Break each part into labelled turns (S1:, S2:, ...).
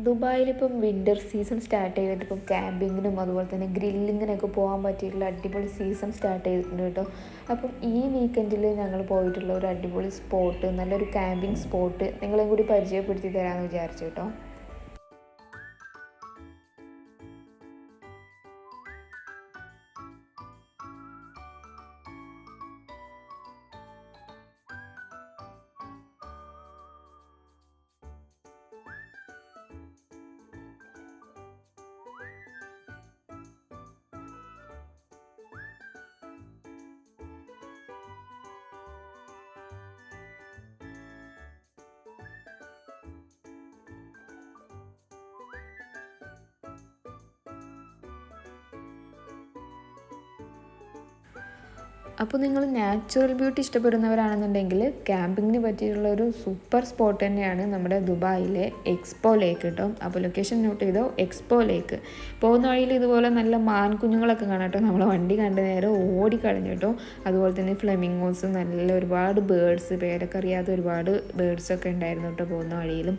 S1: ദുബായിലിപ്പം winter season start ചെയ്തിട്ട് ഇപ്പം ക്യാമ്പിങ്ങിനും അതുപോലെ തന്നെ ഗ്രില്ലിങ്ങിനൊക്കെ പോകാൻ പറ്റിയിട്ടുള്ള അടിപൊളി സീസൺ സ്റ്റാർട്ട് ചെയ്തിട്ടുണ്ട് കേട്ടോ. അപ്പം ഈ വീക്കെൻഡിൽ ഞങ്ങൾ പോയിട്ടുള്ള ഒരു അടിപൊളി സ്പോട്ട്, നല്ലൊരു ക്യാമ്പിംഗ് സ്പോട്ട് നിങ്ങളെയും കൂടി പരിചയപ്പെടുത്തി തരാമെന്ന് വിചാരിച്ചു കേട്ടോ. അപ്പോൾ നിങ്ങൾ നാച്ചുറൽ ബ്യൂട്ടി ഇഷ്ടപ്പെടുന്നവരാണെന്നുണ്ടെങ്കിൽ ക്യാമ്പിങ്ങിന് പറ്റിയിട്ടുള്ള ഒരു സൂപ്പർ സ്പോട്ട് തന്നെയാണ് നമ്മുടെ ദുബായിലെ എക്സ്പോ ലേക്ക് കേട്ടോ. അപ്പോൾ ലൊക്കേഷൻ നോട്ട് ചെയ്തോ, എക്സ്പോ ലേക്ക്. പോകുന്ന വഴിയിൽ ഇതുപോലെ നല്ല മാൻ കുഞ്ഞുങ്ങളൊക്കെ കാണാം കേട്ടോ. നമ്മളെ വണ്ടി കണ്ട് നേരെ ഓടിക്കളഞ്ഞു കേട്ടോ. അതുപോലെ തന്നെ ഫ്ലെമിംഗോസ്, നല്ല ഒരുപാട് ബേഡ്സ്, പേരൊക്കെ അറിയാത്ത ഒരുപാട് ബേഡ്സൊക്കെ ഉണ്ടായിരുന്നു കേട്ടോ പോകുന്ന വഴിയിലും.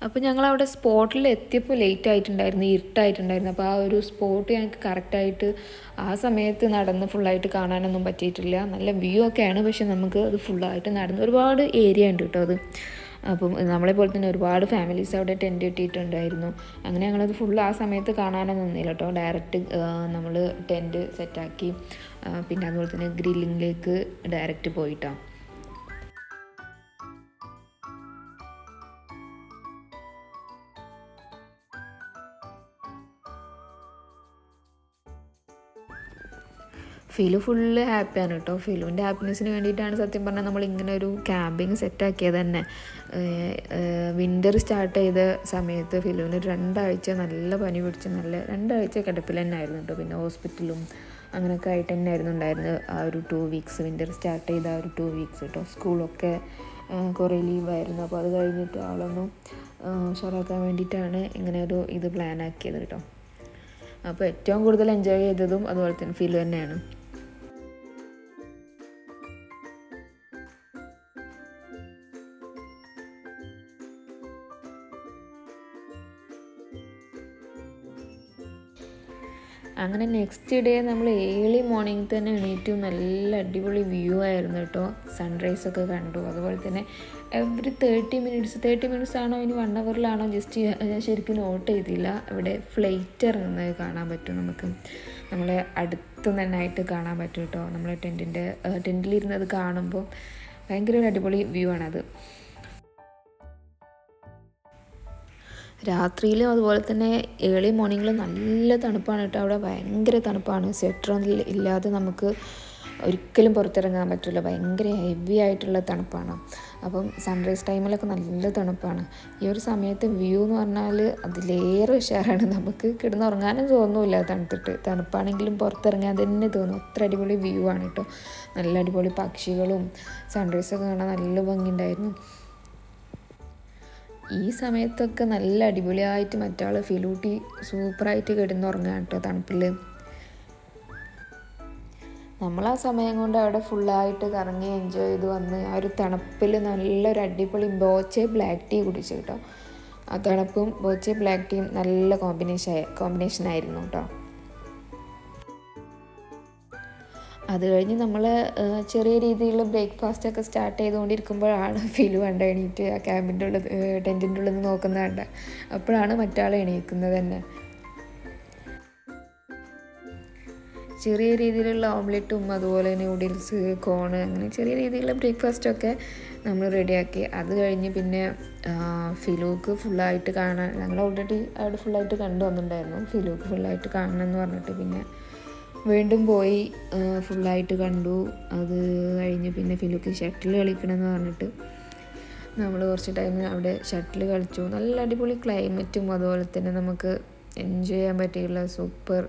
S1: അപ്പോൾ ഞങ്ങളവിടെ സ്പോട്ടിൽ എത്തിയപ്പോൾ ലേറ്റ് ആയിട്ടുണ്ടായിരുന്നു, ഇരുട്ടായിട്ടുണ്ടായിരുന്നു. അപ്പോൾ ആ ഒരു സ്പോട്ട് ഞങ്ങൾക്ക് കറക്റ്റായിട്ട് ആ സമയത്ത് നടന്ന് ഫുള്ളായിട്ട് കാണാനൊന്നും പറ്റിയിട്ടില്ല. നല്ല വ്യൂ ഒക്കെയാണ്, പക്ഷെ നമുക്ക് അത് ഫുള്ളായിട്ട് നടന്ന് ഒരുപാട് ഏരിയ ഉണ്ട് കേട്ടോ അത്. അപ്പം നമ്മളെപ്പോലെ തന്നെ ഒരുപാട് ഫാമിലീസ് അവിടെ ടെൻറ്റ് കെട്ടിയിട്ടുണ്ടായിരുന്നു. അങ്ങനെ ഞങ്ങളത് ഫുള്ള് ആ സമയത്ത് കാണാനൊന്നും നിന്നില്ല കേട്ടോ. ഡയറക്റ്റ് നമ്മൾ ടെൻറ്റ് സെറ്റാക്കി പിന്നെ അതുപോലെ തന്നെ ഗ്രില്ലിങ്ങിലേക്ക് ഡയറക്റ്റ് പോയിട്ടാണ്. ഫിലു ഫുള്ള് ഹാപ്പിയാണ് കേട്ടോ. ഫിലുവിൻ്റെ ഹാപ്പിനെസ്സിന് വേണ്ടിയിട്ടാണ് സത്യം പറഞ്ഞാൽ നമ്മൾ ഇങ്ങനെ ഒരു ക്യാമ്പിങ് സെറ്റാക്കിയത് തന്നെ. വിൻ്റർ സ്റ്റാർട്ട് ചെയ്ത സമയത്ത് ഫിലുവിന് 2 ആഴ്ച നല്ല പനി പിടിച്ച് 2 ആഴ്ച കിടപ്പിൽ തന്നെ ആയിരുന്നു കേട്ടോ. പിന്നെ ഹോസ്പിറ്റലും അങ്ങനെയൊക്കെ ആയിട്ട് തന്നെ ആയിരുന്നു ഉണ്ടായിരുന്നത് ആ ഒരു 2 വീക്സ്. വിൻ്റർ സ്റ്റാർട്ട് ചെയ്ത ആ ഒരു 2 വീക്സ് കേട്ടോ. സ്കൂളൊക്കെ കുറേ ലീവായിരുന്നു. അപ്പോൾ അത് കഴിഞ്ഞിട്ട് ആളൊന്നും ഉഷാറാക്കാൻ വേണ്ടിയിട്ടാണ് ഇങ്ങനെ ഒരു ഇത് പ്ലാൻ ആക്കിയത് കേട്ടോ. അപ്പോൾ ഏറ്റവും കൂടുതൽ എൻജോയ് ചെയ്തതും അതുപോലെ തന്നെ ഫിലു തന്നെയാണ്. അങ്ങനെ നെക്സ്റ്റ് ഡേ നമ്മൾ ഏർലി മോർണിംഗ് തന്നെ എണീറ്റു. നല്ല അടിപൊളി വ്യൂ ആയിരുന്നു കേട്ടോ. സൺറൈസൊക്കെ കണ്ടു. അതുപോലെ തന്നെ എവറി 30 മിനിറ്റ്സ് ആണോ ഇനി 1 അവറിലാണോ ജസ്റ്റ് ഞാൻ ശരിക്കും നോട്ട് ചെയ്തില്ല. ഇവിടെ ഫ്ലൈറ്റ് ഇറങ്ങുന്നത് കാണാൻ പറ്റും നമുക്ക്. നമ്മളെ അടുത്ത് നന്നായിട്ട് കാണാൻ പറ്റും കേട്ടോ. നമ്മളെ ടെൻറ്റിലിരുന്നത് കാണുമ്പോൾ ഭയങ്കര ഒരു അടിപൊളി വ്യൂ ആണത്. രാത്രിയിലും അതുപോലെ തന്നെ ഏർലി മോർണിംഗിൽ നല്ല തണുപ്പാണ് കേട്ടോ. അവിടെ ഭയങ്കര തണുപ്പാണ്. സ്വെറ്ററൊന്നും ഇല്ലാതെ നമുക്ക് ഒരിക്കലും പുറത്തിറങ്ങാൻ പറ്റില്ല. ഭയങ്കര ഹെവി ആയിട്ടുള്ള തണുപ്പാണ്. അപ്പം സൺറൈസ് ടൈമിലൊക്കെ നല്ല തണുപ്പാണ്. ഈ ഒരു സമയത്ത് വ്യൂ എന്ന് പറഞ്ഞാൽ അതിലേറെ ഉഷാറാണ്. നമുക്ക് കിടന്നുറങ്ങാനും തോന്നില്ല തണുത്തിട്ട്. തണുപ്പാണെങ്കിലും പുറത്തിറങ്ങാൻ തന്നെ തോന്നും. അത്ര അടിപൊളി വ്യൂ ആണ് കേട്ടോ. നല്ല അടിപൊളി പക്ഷികളും സൺറൈസൊക്കെ കാണാൻ നല്ല ഭംഗിയുണ്ടായിരുന്നു. ഈ സമയത്തൊക്കെ നല്ല അടിപൊളിയായിട്ട് മറ്റാൾ ഫിലൂട്ടി സൂപ്പറായിട്ട് കിടന്നുറങ്ങാൻ കേട്ടോ തണുപ്പിൽ. നമ്മൾ ആ സമയം കൊണ്ട് അവിടെ ഫുള്ളായിട്ട് കറങ്ങി എൻജോയ് ചെയ്ത് വന്ന് ആ ഒരു തണുപ്പിൽ നല്ലൊരു അടിപൊളി ബോച്ചെ ബ്ലാക്ക് ടീ കുടിച്ചു കേട്ടോ. ആ തണുപ്പും ബോച്ചെ ബ്ലാക്ക് ടീയും നല്ല കോമ്പിനേഷനായിരുന്നു കേട്ടോ. അത് കഴിഞ്ഞ് നമ്മൾ ചെറിയ രീതിയിലുള്ള ബ്രേക്ക്ഫാസ്റ്റൊക്കെ സ്റ്റാർട്ട് ചെയ്തുകൊണ്ടിരിക്കുമ്പോഴാണ് ഫിലു കണ്ട എണീറ്റ് ആ ക്യാമ്പിൻ്റെ ഉള്ളിൽ ടെൻറ്റിൻ്റെ ഉള്ളിൽ നിന്ന് നോക്കുന്ന കണ്ട. അപ്പോഴാണ് മറ്റാൾ എണീക്കുന്നത് തന്നെ. ചെറിയ രീതിയിലുള്ള ഓംലെറ്റും അതുപോലെ നൂഡിൽസ്, കോണ്, അങ്ങനെ ചെറിയ രീതിയിലുള്ള ബ്രേക്ക്ഫാസ്റ്റൊക്കെ നമ്മൾ റെഡിയാക്കി. അത് കഴിഞ്ഞ് പിന്നെ ഫിലുക്ക് ഫുള്ളായിട്ട് കാണാൻ, ഞങ്ങൾ ഓൾറെഡി അവിടെ ഫുള്ളായിട്ട് കണ്ടു വന്നിട്ടുണ്ടായിരുന്നു. ഫിലുക്ക് ഫുള്ളായിട്ട് കാണണം എന്ന് പറഞ്ഞിട്ട് പിന്നെ വീണ്ടും പോയി ഫുള്ളായിട്ട് കണ്ടു. അത് കഴിഞ്ഞ് പിന്നെ ഫിലുക്ക് ഷട്ടിൽ കളിക്കണമെന്ന് പറഞ്ഞിട്ട് നമ്മൾ കുറച്ച് ടൈം അവിടെ ഷട്ടിൽ കളിച്ചു. നല്ല അടിപൊളി ക്ലൈമറ്റും അതുപോലെ തന്നെ നമുക്ക് എൻജോയ് ചെയ്യാൻ പറ്റിയുള്ള സൂപ്പർ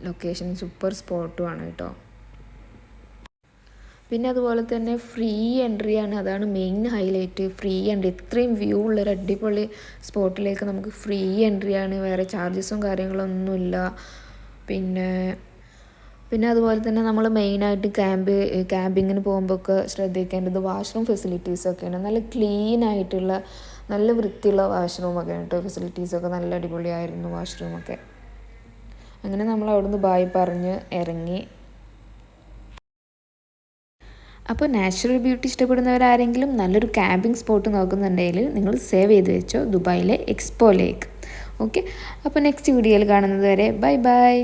S1: ലൊക്കേഷൻ, സൂപ്പർ സ്പോട്ടുമാണ് കേട്ടോ. പിന്നെ അതുപോലെ തന്നെ ഫ്രീ എൻട്രിയാണ്, അതാണ് മെയിൻ ഹൈലൈറ്റ്. ഫ്രീ എൻട്രി, ഇത്രയും വ്യൂ ഉള്ളൊരു അടിപൊളി സ്പോട്ടിലേക്ക് നമുക്ക് ഫ്രീ എൻട്രിയാണ്, വേറെ ചാർജസും കാര്യങ്ങളൊന്നുമില്ല. പിന്നെ അതുപോലെ തന്നെ നമ്മൾ മെയിനായിട്ട് ക്യാമ്പിങ്ങിന് പോകുമ്പോഴൊക്കെ ശ്രദ്ധിക്കേണ്ടത് വാഷ്റൂം ഫെസിലിറ്റീസൊക്കെയാണ്. നല്ല ക്ലീൻ ആയിട്ടുള്ള നല്ല വൃത്തിയുള്ള വാഷ്റൂമൊക്കെയാണ് കേട്ടോ. ഫെസിലിറ്റീസൊക്കെ നല്ല അടിപൊളിയായിരുന്നു വാഷ്റൂമൊക്കെ. അങ്ങനെ നമ്മൾ അവിടുന്ന് ബായ് പറഞ്ഞ് ഇറങ്ങി. അപ്പോൾ നാച്ചുറൽ ബ്യൂട്ടി ഇഷ്ടപ്പെടുന്നവരാരെങ്കിലും നല്ലൊരു ക്യാമ്പിംഗ് സ്പോട്ട് നോക്കുന്നുണ്ടെങ്കിൽ നിങ്ങൾ സേവ് ചെയ്ത് വെച്ചോ, ദുബായിലെ എക്സ്പോ ലേക്ക്. ഓക്കെ, അപ്പോൾ നെക്സ്റ്റ് വീഡിയോയിൽ കാണുന്നത് വരെ ബൈ ബൈ.